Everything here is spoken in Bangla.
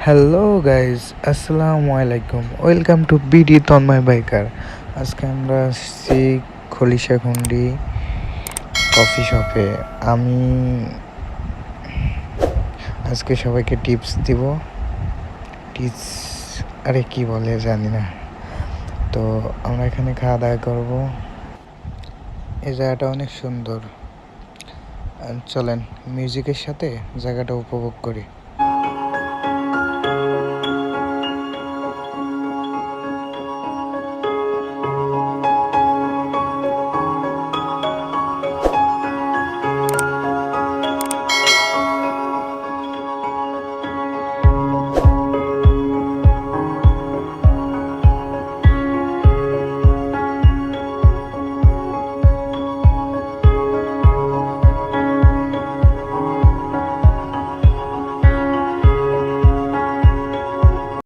হ্যালো গাইজ, আসসালামু আলাইকুম। Welcome to BD Tanmoy biker. আজকে আমরা আসছি খলিশাখুন্ডি কফি শপে। আমি আজকে সবাইকে টিপস দিব। টিপস আরে কি বলে জানি না। তো আমরা এখানে খাওয়া দাওয়া করবো। এই জায়গাটা অনেক সুন্দর। চলেন মিউজিকের সাথে জায়গাটা উপভোগ করি।